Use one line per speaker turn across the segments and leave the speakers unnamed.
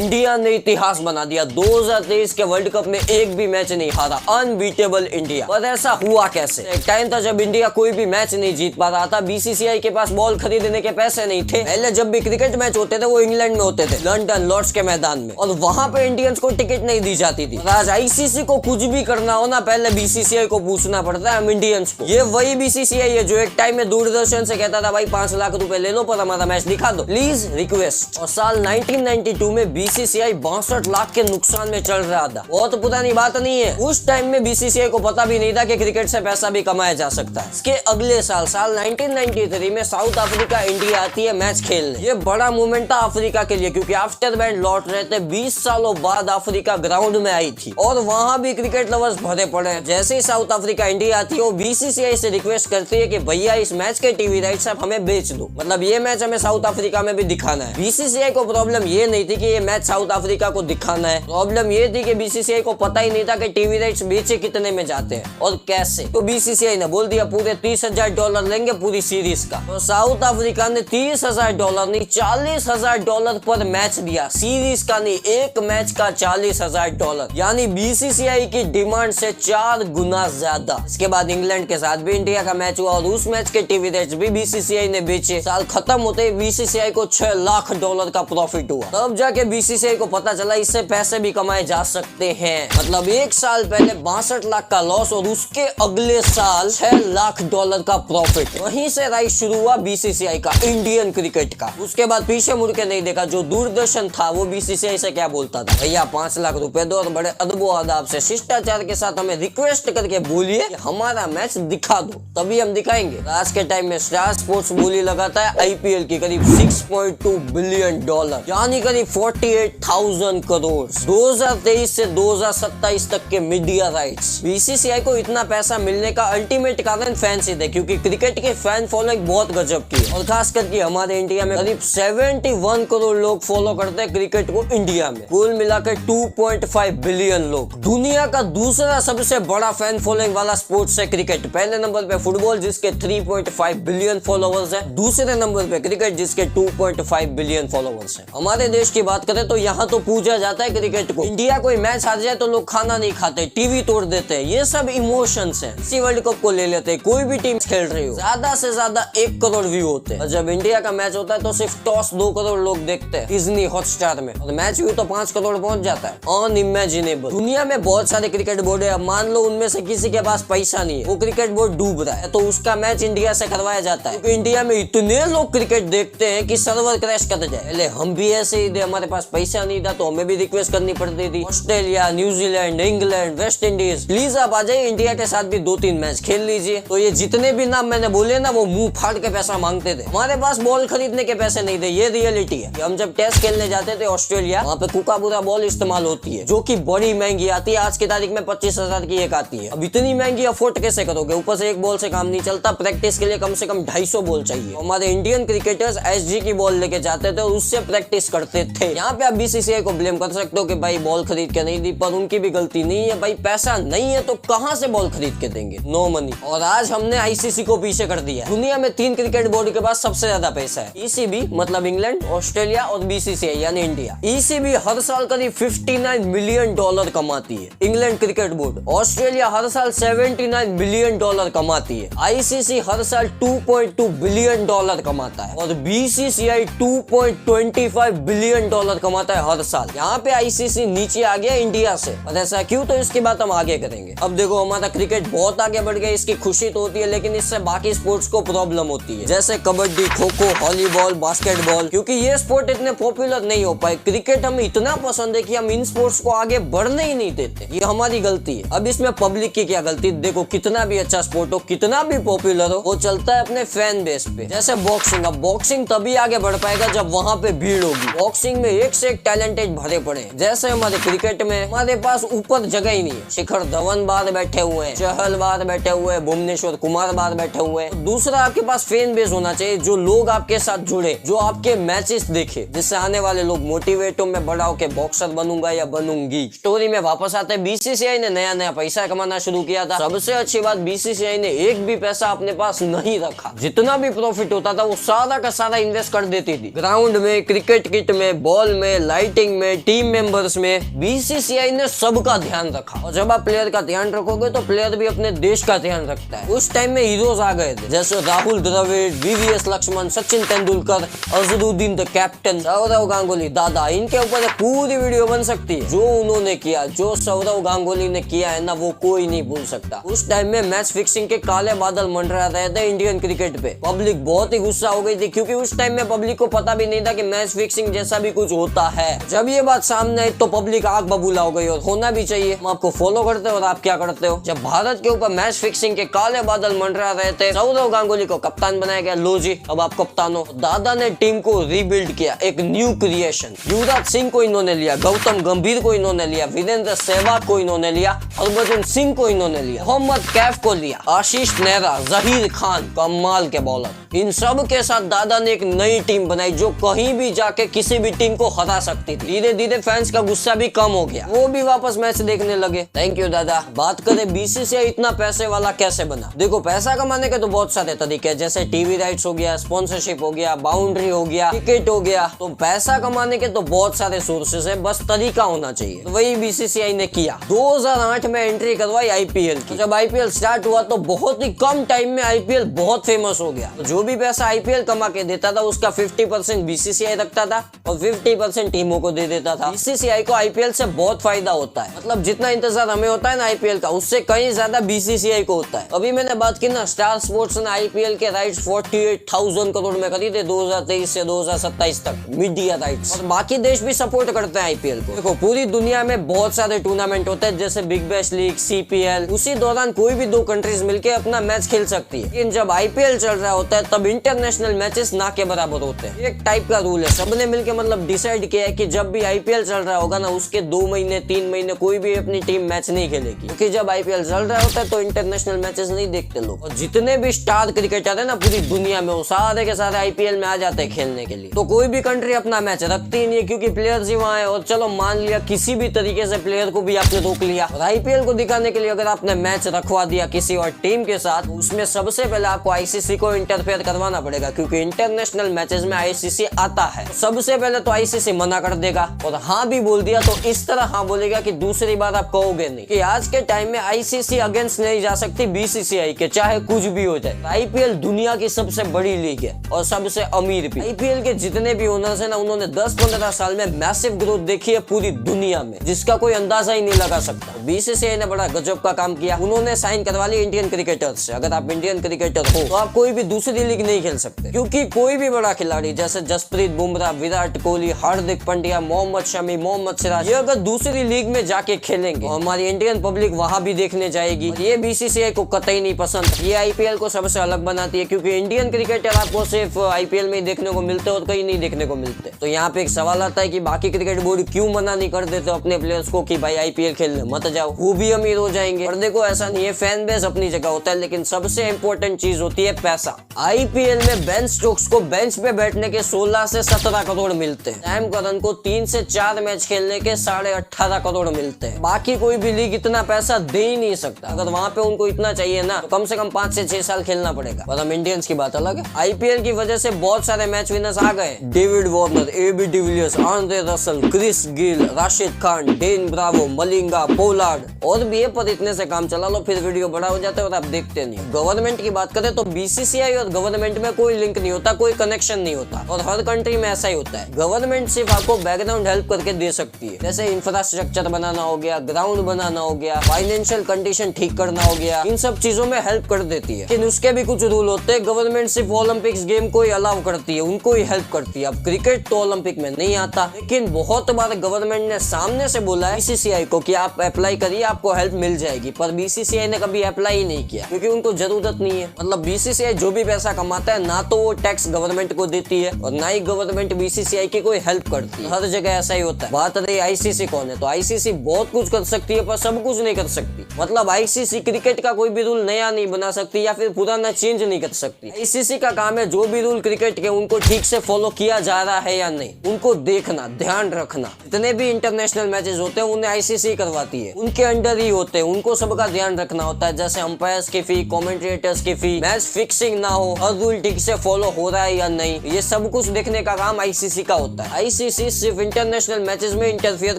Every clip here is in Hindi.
इंडिया ने इतिहास बना दिया। 2023 के वर्ल्ड कप में एक भी मैच नहीं हारा, अनबीटेबल इंडिया। पर ऐसा हुआ कैसे? एक टाइम था जब इंडिया कोई भी मैच नहीं जीत पा रहा था, बीसीसीआई के पास बॉल खरीदने के पैसे नहीं थे। पहले जब भी क्रिकेट मैच होते थे वो इंग्लैंड में होते थे, लंदन लॉर्ड्स के मैदान में, और वहां पे इंडियंस को टिकट नहीं दी जाती थी। आज आईसीसी को कुछ भी करना हो ना, पहले बीसीसीआई को पूछना पड़ता है हम इंडियंस को। ये वही बीसीसीआई है जो एक टाइम में दूरदर्शन से कहता था भाई 5 लाख रुपए ले लो पर हमारा मैच दिखा दो, प्लीज रिक्वेस्ट। और साल 1992 में बीसीसीआई 62 लाख के नुकसान में चल रहा था। बहुत पुरानी बात नहीं है। उस टाइम में बीसीसीआई को पता भी नहीं था कि क्रिकेट से पैसा भी कमाया जा सकता है। इसके अगले साल 1993 में साउथ अफ्रीका इंडिया आती है मैच खेलने। ये बड़ा मूवमेंट था अफ्रीका के लिए, क्योंकि आफ्टर बैंड लौट रहे थे। 20 सालों बाद अफ्रीका ग्राउंड में आई थी और वहां भी क्रिकेट लवर्स भरे पड़े। जैसे ही साउथ अफ्रीका इंडिया आती है वो बीसीसीआई से रिक्वेस्ट करती है कि भैया इस मैच के टीवी राइट्स आप हमें बेच दो, मतलब ये मैच हमें साउथ अफ्रीका में भी दिखाना है। बीसीसीआई को प्रॉब्लम ये नहीं थी कि ये मैच साउथ अफ्रीका को दिखाना है, प्रॉब्लम ये थी कि बीसीसीआई को पता ही नहीं था कि टीवी राइट्स बेचे कितने में जाते हैं और कैसे। तो बीसीसीआई ने बोल दिया पूरे $30,000 लेंगे पूरी सीरीज का। तो साउथ अफ्रीका ने $30,000 नहीं $40,000 पर मैच दिया, सीरीज का नहीं, एक मैच का $40,000, यानी बीसीसीआई की डिमांड से 4 गुना ज्यादा। इसके बाद इंग्लैंड के साथ भी इंडिया का मैच हुआ और उस मैच के टीवी राइट्स भी बीसीसीआई ने बेचे। साल खत्म होते ही बीसीसीआई को $6 लाख का प्रॉफिट हुआ। तब जाके बीसीसीआई को पता चला इससे पैसे भी कमाए जा सकते हैं। मतलब एक साल पहले 62 लाख का लॉस और उसके अगले साल $6 लाख का प्रॉफिट। वहीं से राइज शुरू हुआ बीसीसीआई का, इंडियन क्रिकेट का। उसके बाद पीछे मुड़ के नहीं देखा। जो दूरदर्शन था वो बीसीसीआई से क्या बोलता था, भैया 5 लाख रुपए दो और बड़े अदबो आदाब से शिष्टाचार के साथ हमें रिक्वेस्ट करके बोलिए हमारा मैच दिखा दो, तभी हम दिखाएंगे। आज के टाइम में स्टार स्पोर्ट्स बोली लगाता है आईपीएल की करीब $6.2 बिलियन, यानी करीब 48,000 करोड़। 2023 से 2027 तक के मीडिया राइट्स। बीसीसीआई को इतना पैसा मिलने का अल्टीमेट कारण फैंस ही थे, क्योंकि क्रिकेट की फैन फॉलोइंग बहुत गजब की है। और खास करके हमारे इंडिया में करीब 71 करोड़ लोग फॉलो करते हैं क्रिकेट को इंडिया में। कुल मिलाकर 2.5 बिलियन लोग। दुनिया का दूसरा सबसे बड़ा फैन फॉलोइंग वाला स्पोर्ट्स है क्रिकेट। पहले नंबर पे फुटबॉल जिसके 3.5 बिलियन फॉलोवर्स है, दूसरे नंबर पे क्रिकेट जिसके 2.5 बिलियन फॉलोवर्स है। हमारे देश की बात करें तो यहाँ तो पूजा जाता है क्रिकेट को। इंडिया कोई मैच हार जाए तो लोग खाना नहीं खाते, टीवी तोड़ देते हैं। ये सब इमोशंस हैं। इसी वर्ल्ड कप को ले लेते हैं, कोई भी टीम खेल रही हो, ज्यादा से ज्यादा 1 करोड़ व्यू होते हैं। और जब इंडिया का मैच होता है तो सिर्फ टॉस 2 करोड़ लोग देखते हैं डिज्नी हॉटस्टार में, और मैच व्यू तो 5 करोड़ पहुंच जाता है। अनइमेजिनेबल। दुनिया में बहुत सारे क्रिकेट बोर्ड है। अब मान लो उनमें से किसी के पास पैसा नहीं है, वो क्रिकेट बोर्ड डूब रहा है, तो उसका मैच इंडिया से करवाया जाता है, क्योंकि इंडिया में इतने लोग क्रिकेट देखते हैं कि सर्वर क्रैश कर जाए। पहले हम भी ऐसे ही थे, हमारे पास पैसा नहीं था तो हमें भी रिक्वेस्ट करनी पड़ती थी। Australia, New Zealand, England, West Indies, please आप आ जाइए, इंडिया के साथ भी 2-3 मैच खेल लीजिए। तो ये जितने भी नाम मैंने बोले ना, वो मुंह फाड़ के पैसा मांगते थे। हमारे पास बॉल खरीदने के पैसे नहीं थे, ये रियलिटी है। हम जब टेस्ट खेलने जाते थे ऑस्ट्रेलिया, वहाँ पे कुकाबुरा बॉल इस्तेमाल होती है, जो की बड़ी महंगी आती है। आज की तारीख में 25,000 की एक आती है। अब इतनी महंगी अफोर्ड कैसे करोगे? ऊपर से एक बॉल से काम नहीं चलता, प्रैक्टिस के लिए कम से कम 250 बॉल चाहिए। हमारे इंडियन क्रिकेटर्स एसजी की बॉल लेके जाते थे और उससे प्रैक्टिस करते थे। यहाँ पे आप बीसीसीआई को ब्लेम कर सकते हो कि भाई बॉल खरीद के नहीं दी, पर उनकी भी गलती नहीं है। भाई पैसा नहीं है तो कहां से बॉल खरीद के देंगे? No money. और आज हमने आईसीसी को पीछे कर दिया। दुनिया में 3 क्रिकेट बोर्ड के पास सबसे ज्यादा पैसा है, ईसीबी मतलब इंग्लैंड, ऑस्ट्रेलिया और बीसीसीआई यानी इंडिया। ईसीबी हर साल करीब $59 मिलियन कमाती है, इंग्लैंड क्रिकेट बोर्ड। ऑस्ट्रेलिया हर साल $79 मिलियन कमाती है। आईसीसी हर साल $2.2 बिलियन कमाता है और बीसीसीआई $2.25 बिलियन कमाता है हर साल। यहाँ पे आईसीसी नीचे आ गया इंडिया से। और ऐसा क्यों, तो इसकी बात हम आगे करेंगे। अब देखो हमारा क्रिकेट बहुत आगे बढ़ गया, इसकी खुशी तो होती है, लेकिन इससे बाकी स्पोर्ट्स को प्रॉब्लम होती है, जैसे कबड्डी, खो खो, वॉलीबॉल, बास्केटबॉल, क्योंकि ये स्पोर्ट इतने पॉपुलर नहीं हो पाए। क्रिकेट हमें इतना पसंद है कि हम इन स्पोर्ट्स को आगे बढ़ने ही नहीं देते। ये हमारी गलती है। अब इसमें पब्लिक की क्या गलती? देखो कितना भी अच्छा स्पोर्ट हो, कितना भी पॉपुलर हो, वो चलता है अपने फैन बेस पे। जैसे बॉक्सिंग, अब बॉक्सिंग तभी आगे बढ़ पाएगा जब वहाँ पे भीड़ होगी। बॉक्सिंग में एक से एक टैलेंटेड भरे पड़े हैं। जैसे हमारे क्रिकेट में हमारे पास ऊपर जगह ही नहीं है। शिखर धवन बाहर बैठे हुए हैं, चहल बाहर बैठे हुए हैं, भुवनेश्वर कुमार बाहर बैठे हुए हैं। दूसरा आपके पास फैन बेस होना चाहिए, जो लोग आपके साथ जुड़े, जो आपके मैचेस देखे, जिससे आने वाले लोग मोटिवेट हो, मैं बड़ा होके बॉक्सर बनूंगा या बनूंगी। स्टोरी में वापस आते हैं, बीसीसीआई ने नया नया पैसा कमाना शुरू किया था। सबसे अच्छी बात, बीसीसीआई ने एक भी पैसा अपने पास नहीं रखा। जितना भी प्रॉफिट होता था वो सारा का सारा इन्वेस्ट कर देती थी, ग्राउंड में, क्रिकेट किट में, बॉल में, में, लाइटिंग में, टीम मेंबर्स में बीसीसीआई ने सबका ध्यान रखा। और जब आप प्लेयर का ध्यान रखोगे तो प्लेयर भी अपने देश का ध्यान रखता है। उस टाइम में हीरोज आ गए थे जैसे Rahul Dravid, VVS Laxman, Sachin Tendulkar, Azharuddin the captain, Sourav Ganguly. Dada इनके ऊपर एक पूरी वीडियो बन सकती है। जो उन्होंने किया, जो सौरव गांगुली ने किया है ना, वो कोई नहीं भूल सकता। उस टाइम में मैच फिक्सिंग के काले बादल मंडरा रहे थे इंडियन क्रिकेट पे। पब्लिक बहुत ही गुस्सा हो गई थी क्योंकि उस टाइम में पब्लिक को पता भी नहीं था कि मैच फिक्सिंग जैसा भी कुछ होता है। जब ये बात सामने आई तो पब्लिक आग बबूला हो गई, और होना भी चाहिए। हम आपको फॉलो करते हो और आप क्या करते हो। जब भारत के ऊपर मैच फिक्सिंग के काले बादल मंडरा रहे थे, सौरव गांगुली को कप्तान बनाया गया। लो जी, अब आप कप्तान हो। दादा ने टीम को रीबिल्ड किया, एक न्यू क्रिएशन। युवराज सिंह को इन्होंने लिया, गौतम गंभीर को इन्होंने लिया, वीरेंद्र सहवाग को इन्होंने लिया, हरभजन सिंह को इन्होंने लिया, मोहम्मद कैफ को लिया, आशीष नेहरा, जहीर खान, कमाल के बॉलर। इन सब के साथ दादा ने एक नई टीम बनाई जो कहीं भी जाके किसी भी टीम को हरा सकती थी। धीरे धीरे फैंस का गुस्सा भी कम हो गया, वो भी वापस मैच देखने लगे। थैंक यू दादा। बात करें बीसीसीआई इतना पैसे वाला कैसे बना। देखो, पैसा कमाने के तो बहुत सारे तरीके हैं, जैसे टीवी राइट्स हो गया, स्पॉन्सरशिप हो गया, बाउंड्री हो गया, टिकट हो गया। तो पैसा कमाने के तो बहुत सारे सोर्सेस है, बस तरीका होना चाहिए। तो वही बीसीसीआई ने किया। 2008 में एंट्री करवाई आईपीएल की। जब आईपीएल स्टार्ट हुआ तो बहुत ही कम टाइम में आईपीएल बहुत फेमस हो गया। तो जो भी पैसा आईपीएल कमा के देता था उसका 50% बीसीसीआई रखता था और 50% टीमों को दे देता था। बीसीसीआई को आईपीएल से बहुत फायदा होता है, मतलब जितना इंतजार हमें होता है ना आईपीएल का, उससे कहीं ज्यादा बीसीसीआई को होता है। अभी मैंने बात की ना, स्टार स्पोर्ट्स ने आईपीएल के राइट्स 48,000 करोड़ में खरीदे 2023 से 2027 तक, मीडिया राइट्स। और बाकी देश भी सपोर्ट करते हैं आईपीएल को। देखो, पूरी दुनिया में बहुत सारे टूर्नामेंट होते हैं जैसे बिग बैश लीग, सीपीएल। उसी दौरान कोई भी दो कंट्रीज मिलकर अपना मैच खेल सकती है। लेकिन जब आईपीएल चल रहा होता है तब इंटरनेशनल मैचेस ना के बराबर होते हैं। एक टाइप का रूल है, सबने मिलकर मतलब डिसाइड किया है कि जब भी आईपीएल चल रहा होगा ना, उसके 2 महीने 3 महीने कोई भी अपनी टीम मैच नहीं खेलेगी, क्योंकि जब आईपीएल चल रहा होता है तो इंटरनेशनल मैचेस नहीं देखते लोग। और जितने भी स्टार क्रिकेटर है ना पूरी दुनिया में, वो सारे के सारे आईपीएल में आ जाते हैं खेलने के लिए। तो कोई भी कंट्री अपना मैच रखती ही नहीं है क्योंकि प्लेयर्स ही वहाँ है। और चलो मान लिया किसी भी तरीके से प्लेयर को भी आपने रोक लिया, और आईपीएल को दिखाने के लिए अगर आपने मैच रखवा दिया किसी और टीम के साथ, उसमें सबसे पहले आपको आईसीसी को इंटरफेयर करवाना पड़ेगा, क्योंकि इंटरनेशनल मैचेस में आईसीसी आता है। सबसे पहले तो आईसीसी मना कर देगा, और हाँ भी बोल दिया तो इस तरह हाँ बोलेगा कि दूसरी बार आप कहोगे नहीं। कि आज के टाइम में आईसीसी अगेंस्ट नहीं जा सकती बीसीसीआई के, चाहे कुछ भी हो जाए। आईपीएल दुनिया की सबसे बड़ी लीग है और सबसे अमीर भी। आईपीएल के जितने भी ओनर्स है ना, उन्होंने 10-15 साल में मैसिव ग्रोथ देखी है पूरी दुनिया में, जिसका कोई अंदाजा ही नहीं लगा सकता। बीसीसीआई ने बड़ा गजब का काम किया, उन्होंने साइन करवा ली इंडियन क्रिकेटर्स से। अगर आप इंडियन क्रिकेटर हो तो आप कोई भी दूसरी लीग नहीं खेल सकते, क्योंकि कोई भी बड़ा खिलाड़ी जैसे जसप्रीत बुमराह, विराट कोहली, हार्दिक पांड्या, मोहम्मद शमी, मोहम्मद सिराज, ये अगर दूसरी लीग में जाके खेलेंगे और हमारी इंडियन पब्लिक वहां भी देखने जाएगी, ये बीसीसीआई को कतई नहीं पसंद। ये आईपीएल को सबसे अलग बनाती है, क्योंकि इंडियन क्रिकेटर आपको सिर्फ आईपीएल में ही देखने को मिलते और कहीं नहीं देखने को मिलते। तो यहाँ पे एक सवाल आता है कि बाकी क्रिकेट बोर्ड क्यों मना नहीं कर देते अपने प्लेयर्स को कि भाई आईपीएल खेलने मत जाओ, वो भी अमीर हो जाएंगे। और देखो, ऐसा नहीं है, फैन बेस अपनी जगह होता है, लेकिन सबसे इंपॉर्टेंट चीज होती है पैसा। आईपीएल में बेन स्टोक्स को बेंच पे बैठने के 16 से 17 करोड़ मिलते हैं। सैम करन को 3 से 4 मैच खेलने के 18.5 करोड़ मिलते हैं। बाकी कोई भी लीग इतना पैसा दे ही नहीं सकता। अगर वहाँ पे उनको इतना चाहिए ना, तो कम से कम 5 से 6 साल खेलना पड़ेगा। पर हम इंडियंस की बात अलग है। आईपीएल की वजह से बहुत सारे मैच विनर्स आ गए, David Warner, AB de Villiers, Andre Russell, Chris Gayle, Rashid Khan, Dwayne Bravo, Malinga, Pollard और भी है। पर इतने से काम चला लो, फिर वीडियो बड़ा हो जाता है और आप देखते नहीं। गवर्नमेंट की बात करें तो बीसीसीआई और गवर्नमेंट में कोई लिंक नहीं होता, कोई कनेक्शन नहीं होता, और हर कंट्री में ऐसा ही होता है। गवर्नमेंट सिर्फ आपको बैकग्राउंड हेल्प करके दे सकती है, जैसे इंफ्रास्ट्रक्चर बनाना हो गया, ग्राउंड बनाना हो गया, फाइनेंशियल कंडीशन ठीक करना हो गया, इन सब चीजों में हेल्प कर देती है। लेकिन उसके भी कुछ रूल होते हैं। गवर्नमेंट सिर्फ ओलंपिक्स गेम को ही अलाउ करती है, उनको ही हेल्प करती है। अब क्रिकेट तो ओलंपिक में नहीं आता, लेकिन बहुत बार गवर्नमेंट ने सामने से बोला है बीसीसीआई को कि आप अप्लाई करिए, आपको हेल्प मिल जाएगी। पर बीसीसीआई ने कभी अप्लाई ही नहीं किया, क्योंकि उनको जरूरत नहीं है। मतलब बीसीसीआई जो भी पैसा कमाता है ना, तो वो टैक्स गवर्नमेंट को देती है और ना ही गवर्नमेंट बीसीसीआई की कोई हेल्प करती है। हर जगह ऐसा ही होता है। बात रही आईसीसी कौन है, तो आईसीसी बहुत कुछ कर सकती है पर सब कुछ नहीं कर सकती। मतलब आईसीसी क्रिकेट का कोई भी रूल नया नहीं बना सकती या फिर पुराना चेंज नहीं कर सकती। आईसीसी का काम है जो भी रूल क्रिकेट के उनको ठीक से फॉलो किया जा रहा है या नहीं, उनको देखना, ध्यान रखना। जितने भी इंटरनेशनल मैचेस होते हैं उन्हें आईसीसी करवाती है, उनके अंडर ही होते हैं, उनको सबका ध्यान रखना होता है। जैसे अंपायर्स की फी, कमेंटेटर्स की फी, मैच फिक्सिंग ना हो, हर रूल ठीक से फॉलो हो रहा है या नहीं, ये सब कुछ देखने का काम आईसीसी का होता है। बीसीसी सिर्फ इंटरनेशनल मैचेस में इंटरफियर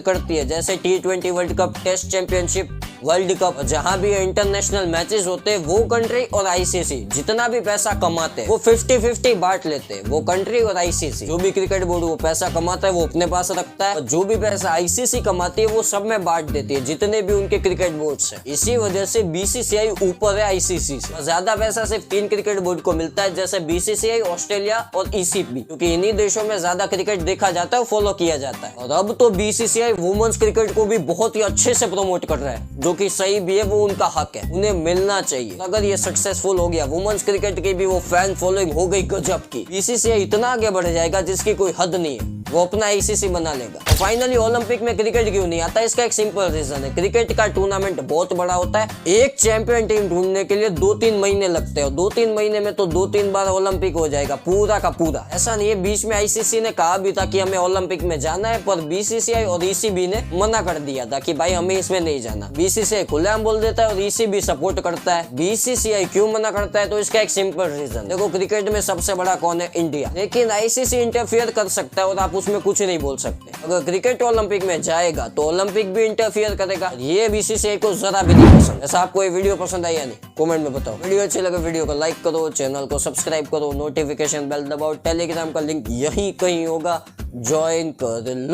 करती है, जैसे T20 world cup, test championship, world cup. जहां भी इंटरनेशनल मैचेस होते हैं वो कंट्री और आईसीसी जितना भी पैसा कमाते हैं वो 50-50 बांट लेते हैं। वो कंट्री और आईसीसी, जो भी क्रिकेट बोर्ड वो पैसा कमाता है वो अपने पास रखता है, और जो भी पैसा आईसीसी कमाती है वो सब में बांट देती है, जितने भी उनके क्रिकेट बोर्ड्स हैं। इसी वजह से बीसीसीआई ऊपर है आईसीसी से। ज्यादा पैसा सिर्फ 3 क्रिकेट बोर्ड को मिलता है, जैसे बीसीसीआई, ऑस्ट्रेलिया और ईसीबी, क्योंकि इन्हीं देशों में ज्यादा क्रिकेट देखा जाता है, फॉलो किया जाता है। और अब तो बीसीसीआई वुमेन्स क्रिकेट को भी बहुत ही अच्छे से प्रमोट कर रहा है, जो कि सही भी है, वो उनका हक है, उन्हें मिलना चाहिए। अगर ये सक्सेसफुल हो गया, वुमेन्स क्रिकेट की भी वो फैन फॉलोइंग हो गई गजब की, बीसीसीआई इतना आगे बढ़ जाएगा जिसकी कोई हद नहीं है, वो अपना आईसीसी बना लेगा। और फाइनली ओलंपिक में क्रिकेट क्यों नहीं आता, इसका एक सिंपल रीजन है, क्रिकेट का टूर्नामेंट बहुत बड़ा होता है। एक चैंपियन टीम ढूंढने के लिए 2-3 महीने लगते हैं, 2-3 महीने में तो 2-3 बार ओलंपिक हो जाएगा पूरा का पूरा। ऐसा नहीं है, बीच में आईसीसी ने कहा भी था कि हमें ओलंपिक में जाना है, पर बीसीसीआई और ईसीबी ने मना कर दिया था कि भाई हमें इसमें नहीं जाना। बीसीसीआई खुलेआम बोल देता है और ईसीबी सपोर्ट करता है। बीसीसीआई क्यों मना करता है, तो इसका एक सिंपल रीजन, देखो क्रिकेट में सबसे बड़ा कौन है, इंडिया, लेकिन आईसीसी इंटरफियर कर सकता है और आप उसमें कुछ नहीं बोल सकते। अगर क्रिकेट ओलंपिक में जाएगा तो ओलंपिक भी इंटरफियर करेगा, ये बीसीसीआई को जरा भी नहीं पसंद। ऐसा आपको ये वीडियो पसंद आई या नहीं, कमेंट में बताओ। वीडियो अच्छी लगे वीडियो को लाइक करो, चैनल को सब्सक्राइब करो, नोटिफिकेशन बेल दबाओ, टेलीग्राम का लिंक यहीं कहीं होगा, ज्वाइन कर लो।